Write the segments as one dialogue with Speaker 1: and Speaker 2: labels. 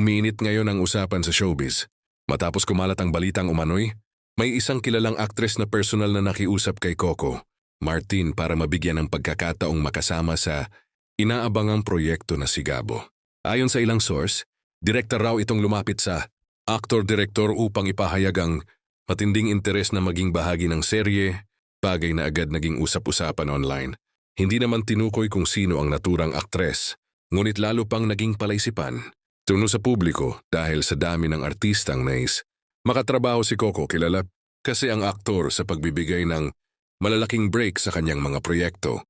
Speaker 1: Umiinit ngayon ang usapan sa showbiz. Matapos kumalat ang balitang umano'y, may isang kilalang aktres na personal na nakiusap kay Coco Martin para mabigyan ng pagkakataong makasama sa inaabangang proyekto na si Gabo. Ayon sa ilang source, direkta raw itong lumapit sa aktor-direktor upang ipahayag ang matinding interes na maging bahagi ng serye, bagay na agad naging usap-usapan online. Hindi naman tinukoy kung sino ang naturang aktres, ngunit lalo pang naging palaisipan. Tuno sa publiko dahil sa dami ng artistang nais makatrabaho si Coco, kilala kasi ang aktor sa pagbibigay ng malalaking break sa kanyang mga proyekto.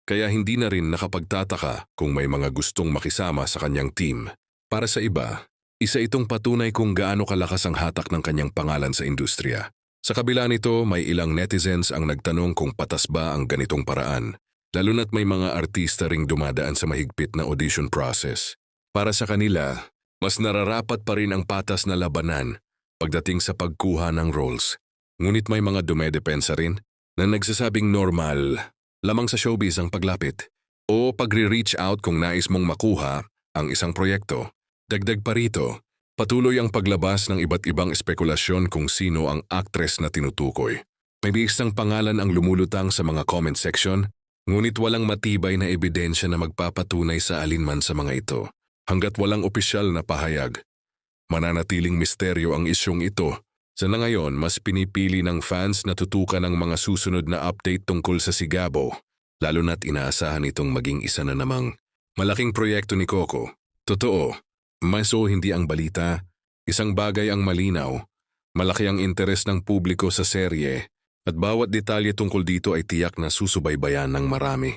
Speaker 1: Kaya hindi na rin nakapagtataka kung may mga gustong makisama sa kanyang team. Para sa iba, isa itong patunay kung gaano kalakas ang hatak ng kanyang pangalan sa industriya. Sa kabila nito, may ilang netizens ang nagtanong kung patas ba ang ganitong paraan, lalo na't may mga artista ring dumadaan sa mahigpit na audition process. Para sa kanila, mas nararapat pa rin ang patas na labanan pagdating sa pagkuha ng roles. Ngunit may mga dumedepensa rin na nagsasabing normal lamang sa showbiz ang paglapit o pagre-reach out kung nais mong makuha ang isang proyekto. Dagdag pa rito, patuloy ang paglabas ng iba't ibang espekulasyon kung sino ang aktres na tinutukoy. May isang pangalan ang lumulutang sa mga comment section, ngunit walang matibay na ebidensya na magpapatunay sa alinman sa mga ito. Hanggat walang opisyal na pahayag, mananatiling misteryo ang isyong ito. Sa na ngayon, mas pinipili ng fans na tutukan ang mga susunod na update tungkol sa si Gabo, lalo na't inaasahan itong maging isa na namang malaking proyekto ni Coco. Totoo, maso hindi ang balita, isang bagay ang malinaw, malaki ang interes ng publiko sa serye, at bawat detalye tungkol dito ay tiyak na susubaybayan ng marami.